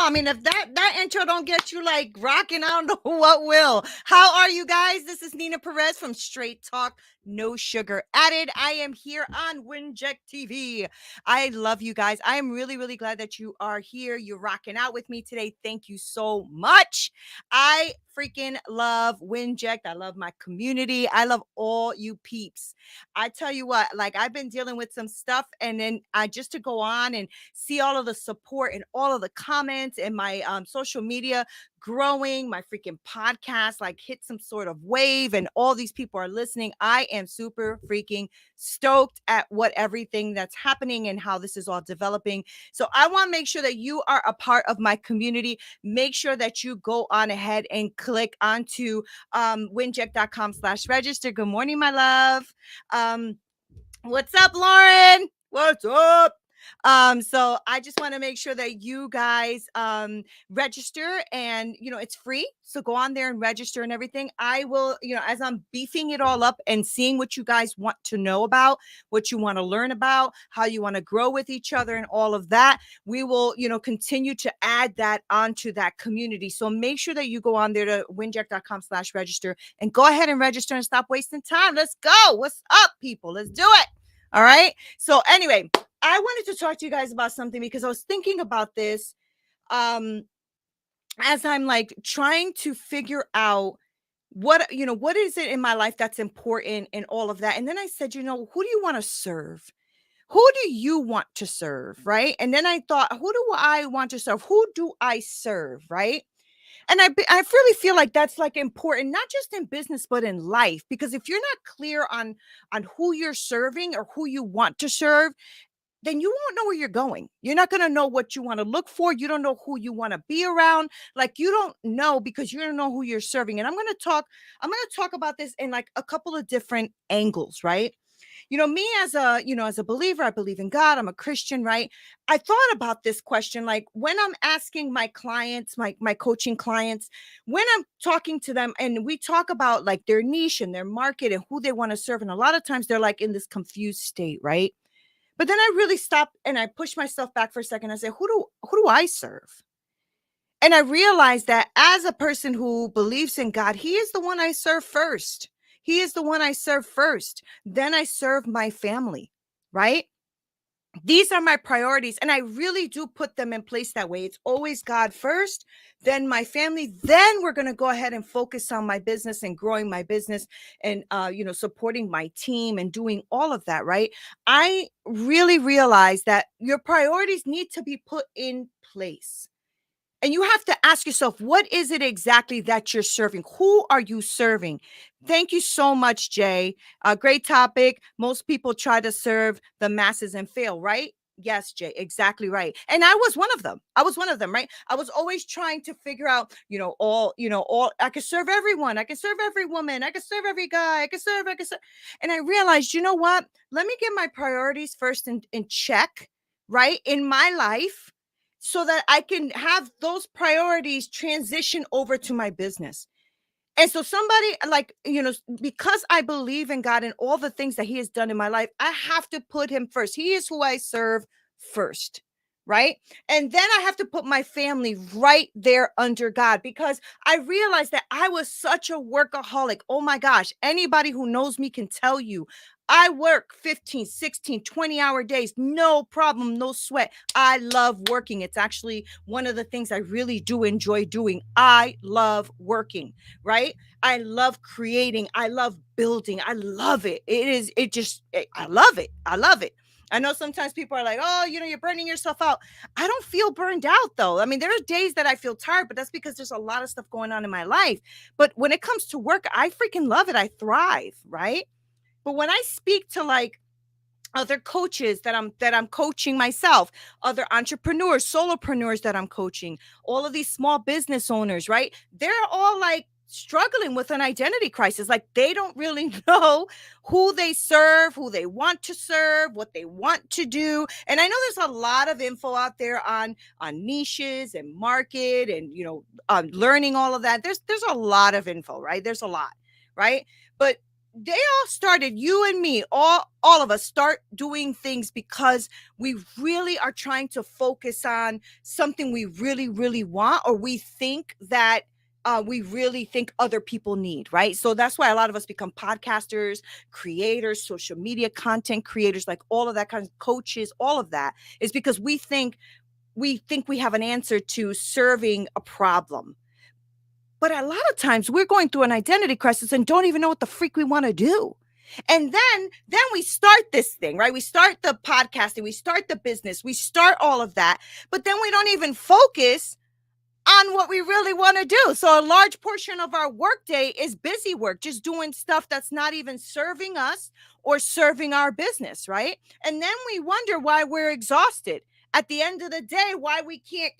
I mean, if that intro don't get you like rocking, I don't know what will. How are you guys? This is Neena Perez from Straight Talk, No Sugar Added. I am here on Winject TV. I love you guys. I am really, really glad that you are here. You're rocking out with me today. Thank you so much. I freaking love Winject. I love my community. I love all you peeps. I tell you what, like I've been dealing with some stuff, and then I just to go on and see all of the support and all of the comments and my social media growing, my freaking podcast like hit some sort of wave and all these people are listening. I am super freaking stoked at what everything that's happening and how this is all developing. So I want to make sure that you are a part of my community. Make sure that you go on ahead and click onto winject.com/register. Good morning, my love. um What's up, Lauren? What's up? So I just want to make sure that you guys register, and it's free. So go on there and register and everything. I will, as I'm beefing it all up and seeing what you guys want to know about, what you want to learn about, how you want to grow with each other and all of that, we will, continue to add that onto that community. So make sure that you go on there to winject.com/register and go ahead and register and stop wasting time. Let's go. What's up, people? Let's do it. All right. So anyway, I wanted to talk to you guys about something because I was thinking about this as I'm like trying to figure out what is it in my life that's important and all of that. And then I said, who do you want to serve? Who do you want to serve? Right. And then I thought, who do I want to serve? Who do I serve? Right. And I really feel like that's like important, not just in business, but in life, because if you're not clear on who you're serving or who you want to serve, then you won't know where you're going. You're not going to know what you want to look for. You don't know who you want to be around. Like you don't know because you don't know who you're serving. And I'm going to talk about this in like a couple of different angles, right? Me as a believer, I believe in God. I'm a Christian, right? I thought about this question like when I'm asking my clients, my coaching clients, when I'm talking to them and we talk about like their niche and their market and who they want to serve. And a lot of times they're like in this confused state, right? But then I really stop and I push myself back for a second. I say, who do I serve? And I realized that as a person who believes in God, He is the one I serve first. He is the one I serve first. Then I serve my family, right? These are my priorities. And I really do put them in place that way. It's always God first, then my family. Then we're going to go ahead and focus on my business and growing my business and, supporting my team and doing all of that, right? I really realize that your priorities need to be put in place. And you have to ask yourself, what is it exactly that you're serving? Who are you serving? Thank you so much, Jay. A great topic. Most people try to serve the masses and fail, right? Yes, Jay, exactly right. And I was one of them. Right? I was always trying to figure out, all I could serve everyone. I could serve every woman. I could serve every guy. I could serve. And I realized, you know what? Let me get my priorities first in check, right? In my life so that I can have those priorities transition over to my business. And so somebody like, because I believe in God and all the things that He has done in my life, I have to put Him first. He is who I serve first. Right. And then I have to put my family right there under God because I realized that I was such a workaholic. Oh my gosh. Anybody who knows me can tell you I work 15, 16, 20-hour days. No problem. No sweat. I love working. It's actually one of the things I really do enjoy doing. I love working, right? I love creating. I love building. I love it. I love it. I love it. I know sometimes people are like, oh, you're burning yourself out. I don't feel burned out though. I mean, there are days that I feel tired, but that's because there's a lot of stuff going on in my life. But when it comes to work, I freaking love it. I thrive, right? But when I speak to like other coaches that I'm coaching myself, other entrepreneurs, solopreneurs that I'm coaching, all of these small business owners, right? They're all like struggling with an identity crisis. Like they don't really know who they serve, who they want to serve, what they want to do. And I know there's a lot of info out there on niches and market and learning all of that. There's a lot of info, right? There's a lot, right? But they all started, you and me, all of us start doing things because we really are trying to focus on something we really really want, or we think that we really think other people need, right? So that's why a lot of us become podcasters, creators, social media content creators, like all of that kind of coaches, all of that is because we think we have an answer to serving a problem. But a lot of times we're going through an identity crisis and don't even know what the freak we want to do. And then we start this thing, right? We start the podcasting, we start the business, we start all of that, but then we don't even focus on what we really want to do. So a large portion of our workday is busy work, just doing stuff that's not even serving us or serving our business, right? And then we wonder why we're exhausted. At the end of the day, why we can't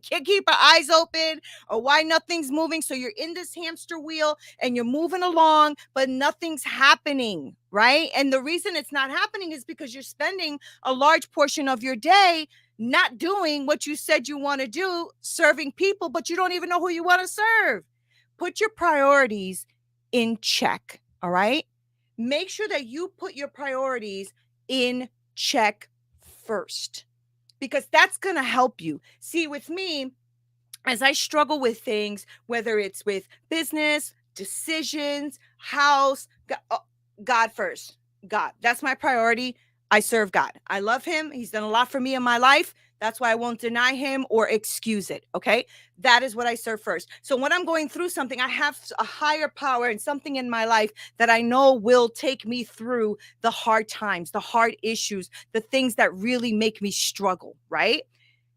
can't keep our eyes open, or why nothing's moving. So you're in this hamster wheel and you're moving along, but nothing's happening, right? And the reason it's not happening is because you're spending a large portion of your day not doing what you said you want to do, serving people, but you don't even know who you want to serve. Put your priorities in check, all right? Make sure that you put your priorities in check first, because that's going to help you. See, with me, as I struggle with things, whether it's with business, decisions, house, God first. God, that's my priority. I serve God. I love him. He's done a lot for me in my life. That's why I won't deny him or excuse it. Okay. That is what I serve first. So when I'm going through something, I have a higher power and something in my life that I know will take me through the hard times, the hard issues, the things that really make me struggle. Right.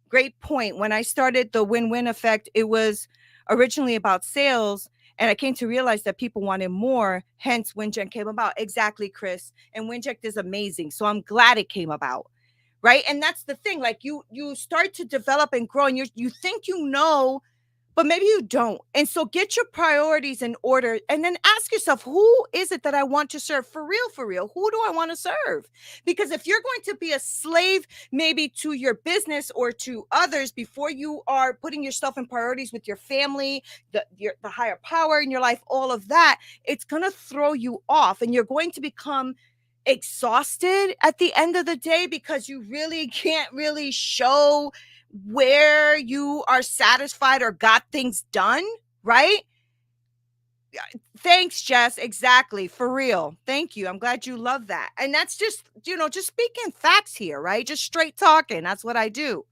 Great point. When I started the win-win effect, it was originally about sales. And I came to realize that people wanted more. Hence, WinJect came about. Exactly, Chris. And WinJect is amazing. So I'm glad it came about. Right. And that's the thing. Like you start to develop and grow, and you think you know, but maybe you don't. And so get your priorities in order, and then ask yourself, who is it that I want to serve? For real, for real. Who do I want to serve? Because if you're going to be a slave maybe to your business or to others before you are putting yourself in priorities with your family, the higher power in your life, all of that, it's going to throw you off, and you're going to become exhausted at the end of the day because you really can't really show where you are satisfied or got things done, right? Thanks, Jess. Exactly. For real. Thank you. I'm glad you love that. And that's just, just speaking facts here, right? Just straight talking. That's what I do.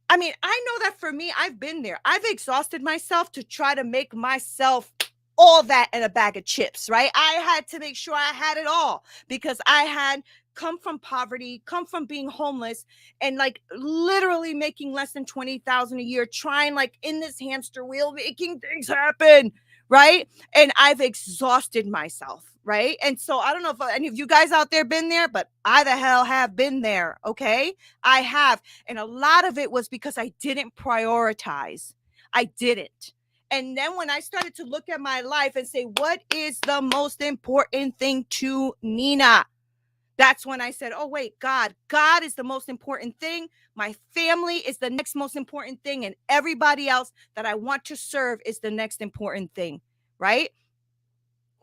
I mean, I know that for me, I've been there. I've exhausted myself to try to make myself all that in a bag of chips, right? I had to make sure I had it all because I had come from poverty, come from being homeless, and like literally making less than 20,000 a year, trying like in this hamster wheel, making things happen, right? And I've exhausted myself, right? And so I don't know if any of you guys out there been there, but I the hell have been there, okay? I have. And a lot of it was because I didn't prioritize. I didn't. And then when I started to look at my life and say, what is the most important thing to Neena? That's when I said, oh, wait, God is the most important thing. My family is the next most important thing. And everybody else that I want to serve is the next important thing, right?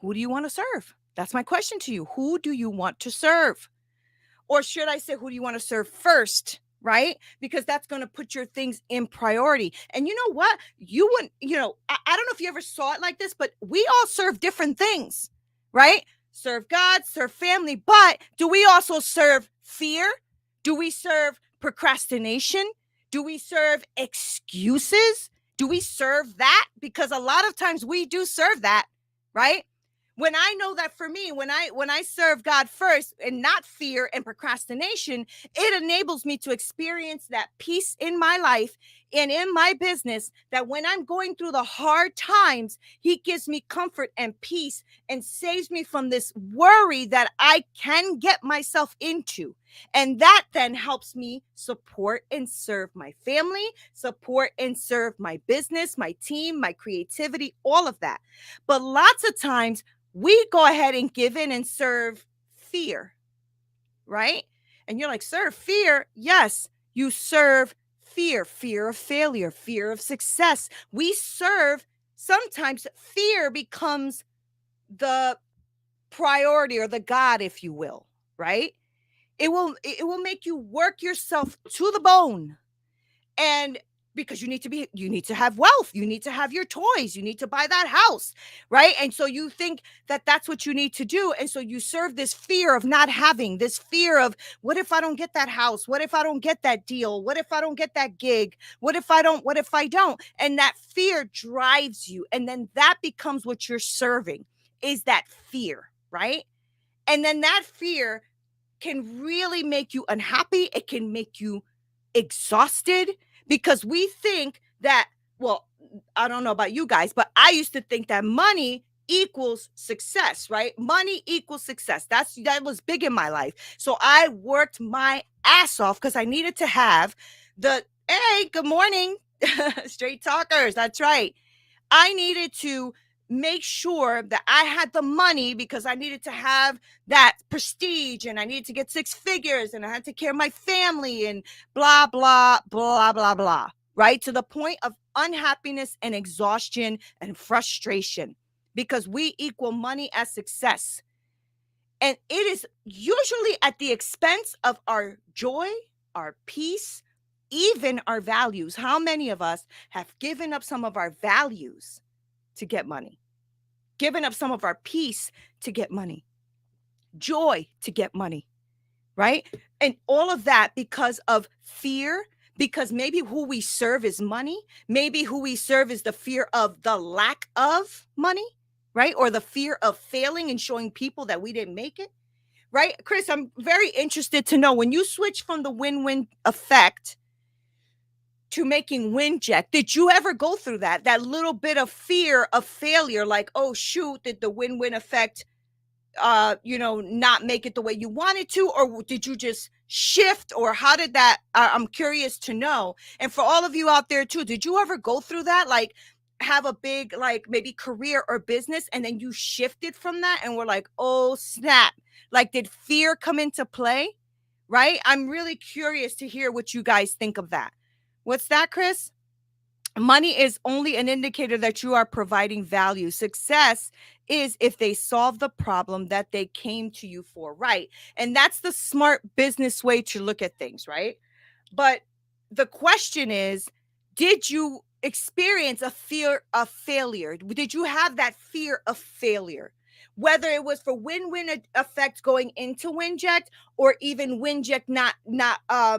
Who do you want to serve? That's my question to you. Who do you want to serve? Or should I say, who do you want to serve first? Right? Because that's going to put your things in priority. And you know what? You wouldn't, I don't know if you ever saw it like this, but we all serve different things, right? Serve God, serve family, but do we also serve fear? Do we serve procrastination? Do we serve excuses? Do we serve that? Because a lot of times we do serve that, right? When I know that for me, when I serve God first and not fear and procrastination, it enables me to experience that peace in my life and in my business, that when I'm going through the hard times, he gives me comfort and peace and saves me from this worry that I can get myself into. And that then helps me support and serve my family, support and serve my business, my team, my creativity, all of that. But lots of times we go ahead and give in and serve fear, right? And you're like, serve fear? Yes, you serve fear of failure, fear of success. We serve, sometimes fear becomes the priority, or the God, if you will, right? It will make you work yourself to the bone. And because you need to have wealth, you need to have your toys, you need to buy that house, right? And so you think that that's what you need to do, and so you serve this fear of not having, this fear of, what if I don't get that house, what if I don't get that deal, what if I don't get that gig, what if I don't, and that fear drives you, and then that becomes what you're serving, is that fear, right? And then that fear can really make you unhappy. It can make you exhausted, because we think that, well, I don't know about you guys, but I used to think that money equals success, right? Money equals success. That was big in my life. So I worked my ass off because I needed to have the, hey, good morning, straight talkers. That's right. I needed to make sure that I had the money, because I needed to have that prestige, and I needed to get six figures, and I had to take care of my family, and blah, blah, blah, blah, blah, right? To the point of unhappiness and exhaustion and frustration, because we equal money as success. And it is usually at the expense of our joy, our peace, even our values. How many of us have given up some of our values to get money, given up some of our peace to get money, joy to get money, right? And all of that because of fear, because maybe who we serve is money. Maybe who we serve is the fear of the lack of money, right? Or the fear of failing and showing people that we didn't make it, right? Chris, I'm very interested to know, when you switch from the win-win effect to making Winject, did you ever go through that little bit of fear of failure, like, oh shoot, did the win-win effect not make it the way you wanted to, or did you just shift, or how did that, I'm curious to know. And for all of you out there too, did you ever go through that, like have a big, like maybe career or business, and then you shifted from that and were like, oh snap, like did fear come into play, right? I'm really curious to hear what you guys think of that. What's that, Chris? Money is only an indicator that you are providing value. Success is if they solve the problem that they came to you for, right? And that's the smart business way to look at things, right? But the question is, did you experience a fear of failure? Did you have that fear of failure? Whether it was for win-win effect going into Winject, or even Winject not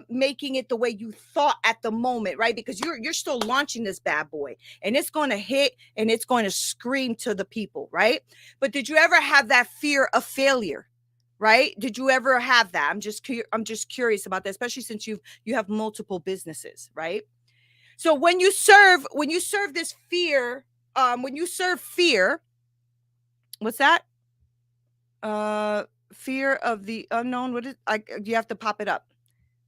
making it the way you thought at the moment, right? Because you're still launching this bad boy, and it's going to hit and it's going to scream to the people, right? But did you ever have that fear of failure? Right? Did you ever have that? I'm just curious about that, especially since you have multiple businesses, right? So when you serve this fear, when you serve fear, what's that? Fear of the unknown. What is, like, you have to pop it up.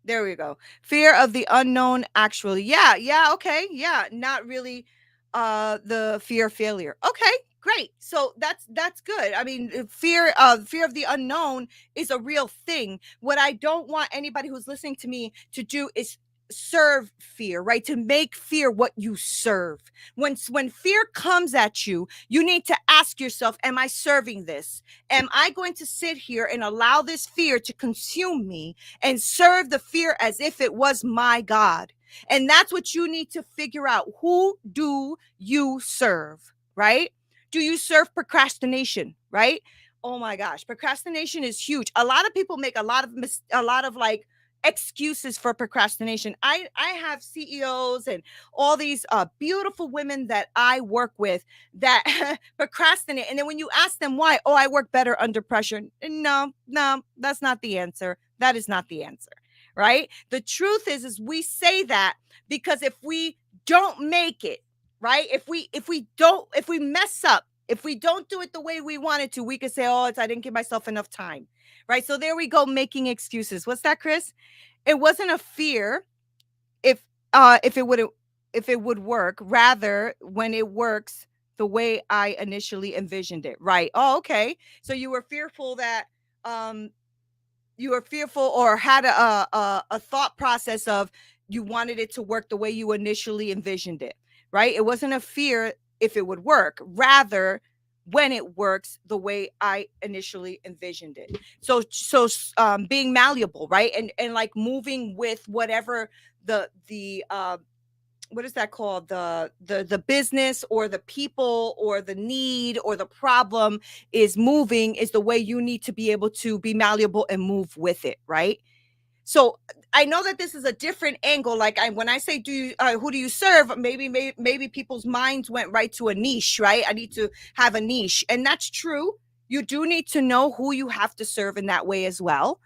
There we go. Fear of the unknown, actually. Yeah, okay. Yeah, not really the fear of failure. Okay, great. So that's good. I mean, fear of the unknown is a real thing. What I don't want anybody who's listening to me to do is serve fear, right? To make fear what you serve. When fear comes at you, you need to ask yourself, am I serving this? Am I going to sit here and allow this fear to consume me and serve the fear as if it was my God? And that's what you need to figure out. Who do you serve, right? Do you serve procrastination, right? Oh my gosh, procrastination is huge. A lot of people make a lot of like excuses for procrastination. I have CEOs and all these beautiful women that I work with that procrastinate, and then when you ask them why, oh, I work better under pressure. No, that's not the answer. That is not the answer, right? The truth is we say that because if we don't make it, right? If we mess up, if we don't do it the way we wanted to, we could say, oh, I didn't give myself enough time, right? So there we go, making excuses. What's that, Chris? It wasn't a fear if it would work, rather when it works the way I initially envisioned it, right? Oh, okay. So you were fearful that or had a thought process of you wanted it to work the way you initially envisioned it, right? It wasn't a fear if it would work, rather when it works the way I initially envisioned it. Being malleable, right? And like moving with whatever the what is that called, the business or the people or the need or the problem is moving, is the way you need to be able to be malleable and move with it, right? So I know that this is a different angle. Like when I say, do you, who do you serve? Maybe people's minds went right to a niche, right? I need to have a niche, and that's true. You do need to know who you have to serve in that way as well.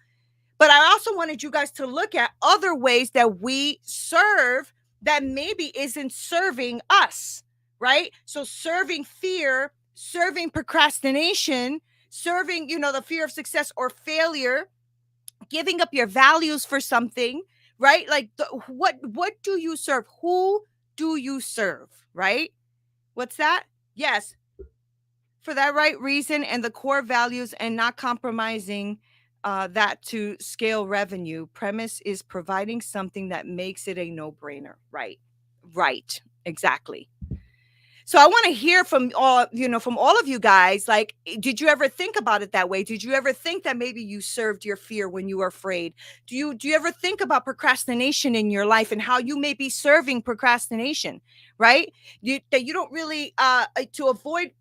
But I also wanted you guys to look at other ways that we serve that maybe isn't serving us, right? So serving fear, serving procrastination, serving, the fear of success or failure, giving up your values for something, right? Like what do you serve? Who do you serve, right? What's that? Yes, for that right reason and the core values, and not compromising that to scale revenue. Premise is providing something that makes it a no-brainer. Right, exactly. So I want to hear from all of you guys. Like, did you ever think about it that way? Did you ever think that maybe you served your fear when you were afraid? Do you ever think about procrastination in your life and how you may be serving procrastination, right? That you don't really to avoid,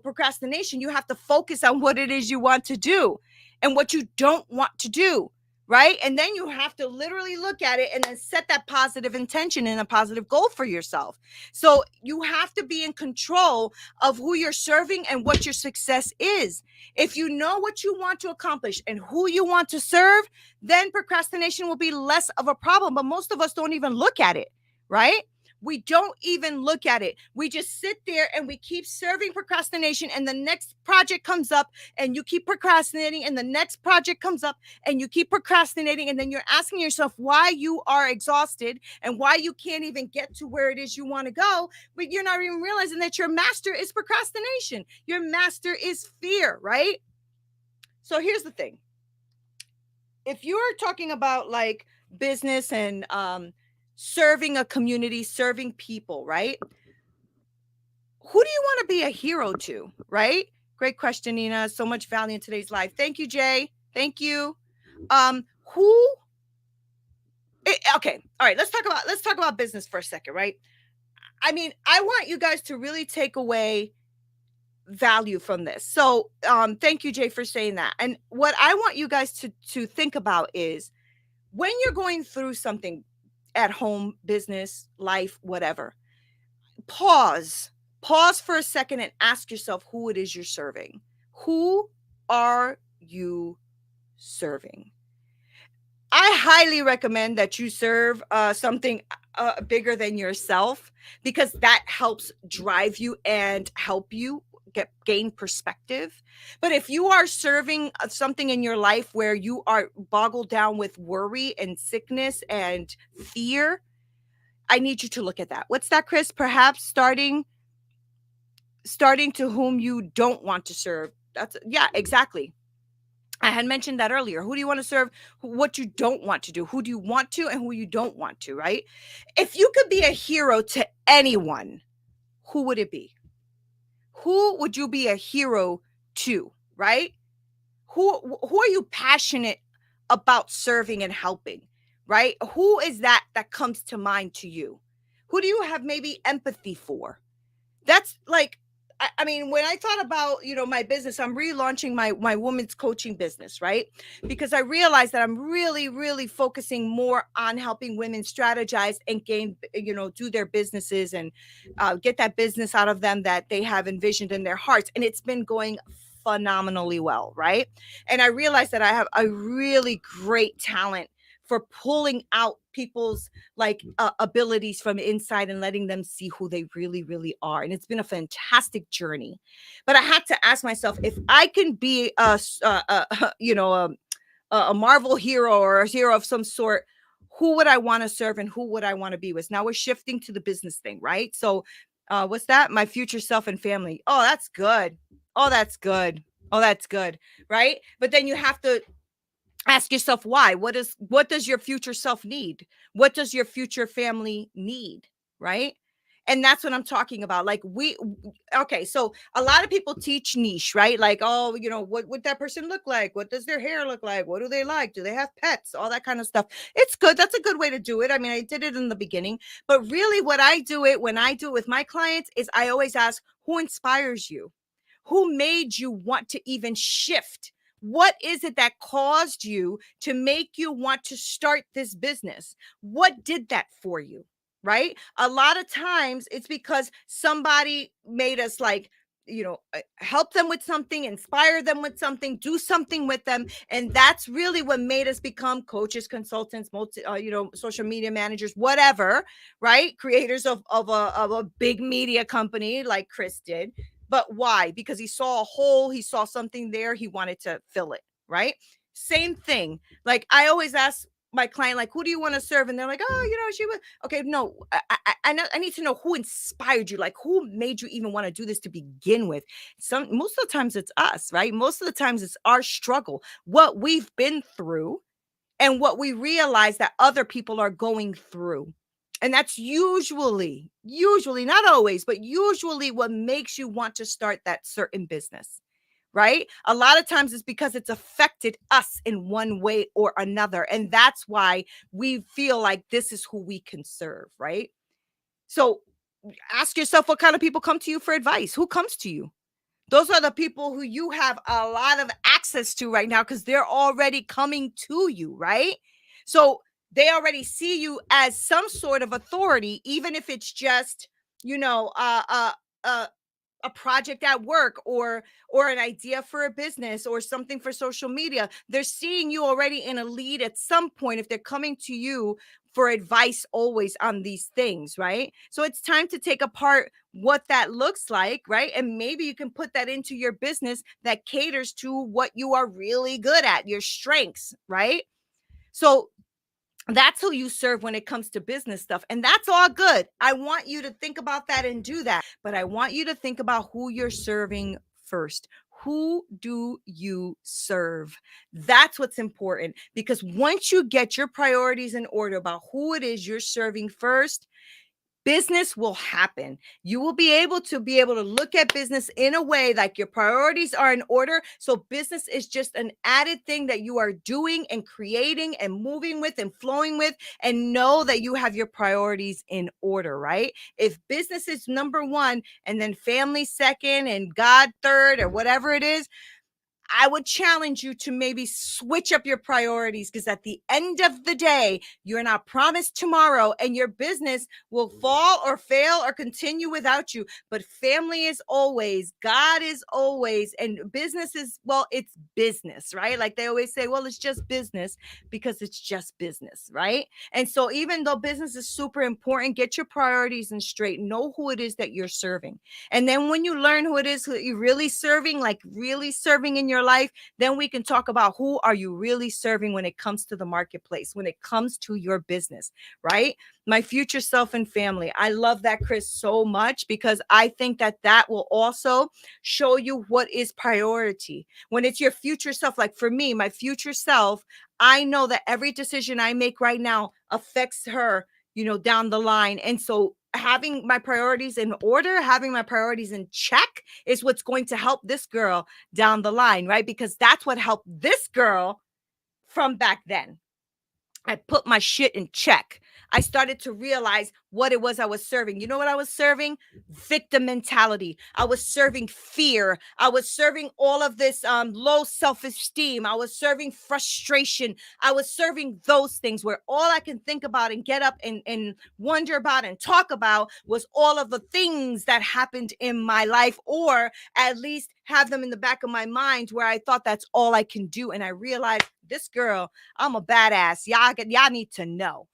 procrastination, you have to focus on what it is you want to do and what you don't want to do. Right. And then you have to literally look at it and then set that positive intention and a positive goal for yourself. So you have to be in control of who you're serving and what your success is. If you know what you want to accomplish and who you want to serve, then procrastination will be less of a problem. But most of us don't even look at it, right? We don't even look at it. We just sit there and we keep serving procrastination, and the next project comes up and you keep procrastinating, and the next project comes up and you keep procrastinating, and then you're asking yourself why you are exhausted and why you can't even get to where it is you want to go, but you're not even realizing that your master is procrastination. Your master is fear, right? So here's the thing. If you're talking about like business and serving a community, serving people, right? Who do you want to be a hero to, right? Great question, Neena. So much value in today's life. Thank you, Jay. Thank you. Okay. All right. Let's talk about business for a second, right? I mean, I want you guys to really take away value from this. So, thank you, Jay, for saying that. And what I want you guys to think about is when you're going through something at home, business, life, whatever, pause for a second and ask yourself who it is you're serving. Who are you serving? I highly recommend that you serve something bigger than yourself, because that helps drive you and help you gain perspective. But if you are serving something in your life where you are boggled down with worry and sickness and fear, I need you to look at that. What's that, Chris? Perhaps starting to whom you don't want to serve. Yeah, exactly. I had mentioned that earlier. Who do you want to serve? What you don't want to do? Who do you want to and who you don't want to, right? If you could be a hero to anyone, who would it be? Who would you be a hero to, right? Who are you passionate about serving and helping, right? Who is that comes to mind to you? Who do you have maybe empathy for? That's like, I mean, when I thought about, my business, I'm relaunching my women's coaching business, right? Because I realized that I'm really, really focusing more on helping women strategize and gain, do their businesses and get that business out of them that they have envisioned in their hearts. And it's been going phenomenally well, right? And I realized that I have a really great talent for pulling out people's like abilities from inside and letting them see who they really, really are. And it's been a fantastic journey. But I had to ask myself, if I can be a Marvel hero or a hero of some sort, who would I want to serve and who would I want to be with? Now we're shifting to the business thing, right? So what's that? My future self and family. Oh, that's good. Oh, that's good. Oh, that's good. Right. But then you have to ask yourself why. What does your future self need? What does your future family need? Right. And that's what I'm talking about. Like okay, so a lot of people teach niche, right? Like, oh, what would that person look like? What does their hair look like? What do they like? Do they have pets? All that kind of stuff. It's good. That's a good way to do it. I mean, I did it in the beginning, but really what I do it when I do it with my clients is I always ask, who inspires you? Who made you want to even shift? What is it that caused you to make you want to start this business? What did that for you? Right? A lot of times it's because somebody made us like, help them with something, inspire them with something, do something with them. And that's really what made us become coaches, consultants, social media managers, whatever, right? Creators of a big media company like Chris did. But why? Because he saw a hole, he saw something there, he wanted to fill it, right? Same thing. Like I always ask my client, like, who do you want to serve? And they're like, oh, she was okay. No, I need to know who inspired you, like who made you even want to do this to begin with. Most of the times it's us, right? Most of the times it's our struggle, what we've been through, and what we realize that other people are going through. And that's usually, not always, but usually what makes you want to start that certain business, right? A lot of times it's because it's affected us in one way or another. And that's why we feel like this is who we can serve, right? So ask yourself, what kind of people come to you for advice? Who comes to you? Those are the people who you have a lot of access to right now because they're already coming to you, right? So they already see you as some sort of authority, even if it's just, a project at work or an idea for a business or something for social media. They're seeing you already in a lead at some point if they're coming to you for advice always on these things, right? So it's time to take apart what that looks like, right? And maybe you can put that into your business that caters to what you are really good at, your strengths, right? So that's who you serve when it comes to business stuff. And that's all good. I want you to think about that and do that. But I want you to think about who you're serving first. Who do you serve? That's what's important, because once you get your priorities in order about who it is you're serving first, business will happen. You will be able to look at business in a way like your priorities are in order. So business is just an added thing that you are doing and creating and moving with and flowing with, and know that you have your priorities in order, right? If business is number one and then family second and God third or whatever it is, I would challenge you to maybe switch up your priorities, because at the end of the day, you're not promised tomorrow and your business will fall or fail or continue without you. But family is always, God is always, and business is, well, it's business, right? Like they always say, well, it's just business, because it's just business, right? And so even though business is super important, get your priorities in straight. Know who it is that you're serving. And then when you learn who it is who you're really serving, like really serving in your life, then we can talk about who are you really serving when it comes to the marketplace, when it comes to your business, right? My future self and family. I love that, Chris, so much, because I think that that will also show you what is priority. When it's your future self, like for me, my future self, I know that every decision I make right now affects her, down the line. And so having my priorities in order, having my priorities in check is what's going to help this girl down the line, right? Because that's what helped this girl from back then. I put my shit in check. I started to realize what it was I was serving. You know what I was serving? Victim mentality. I was serving fear. I was serving all of this low self-esteem. I was serving frustration. I was serving those things where all I can think about and get up and wonder about and talk about was all of the things that happened in my life, or at least have them in the back of my mind where I thought that's all I can do. And I realized, this girl, I'm a badass. Y'all need to know.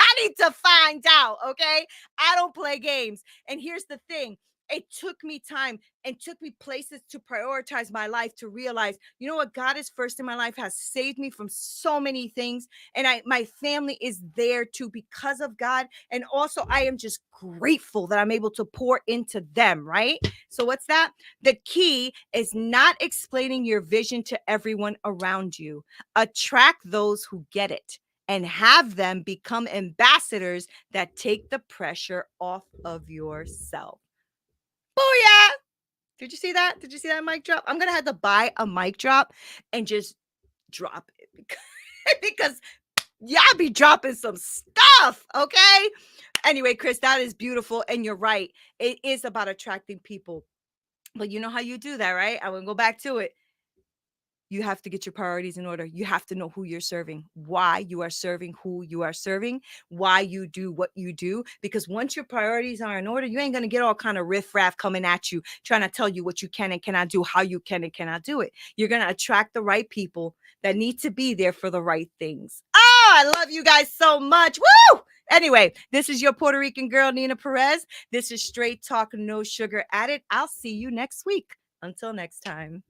I need to find out, okay? I don't play games. And here's the thing. It took me time and took me places to prioritize my life, to realize, you know what? God is first in my life, has saved me from so many things. And my family is there too because of God. And also I am just grateful that I'm able to pour into them, right? So what's that? The key is not explaining your vision to everyone around you. Attract those who get it and have them become ambassadors that take the pressure off of yourself. Booyah! Did you see that? Did you see that mic drop? I'm going to have to buy a mic drop and just drop it because y'all be dropping some stuff, okay? Anyway, Chris, that is beautiful. And you're right. It is about attracting people. But you know how you do that, right? I will go back to it. You have to get your priorities in order. You have to know who you're serving, why you are serving, who you are serving, why you do what you do. Because once your priorities are in order, you ain't going to get all kind of riffraff coming at you, trying to tell you what you can and cannot do, how you can and cannot do it. You're going to attract the right people that need to be there for the right things. Oh, I love you guys so much. Woo! Anyway, this is your Puerto Rican girl, Neena Perez. This is Straight Talk, No Sugar Added. I'll see you next week. Until next time.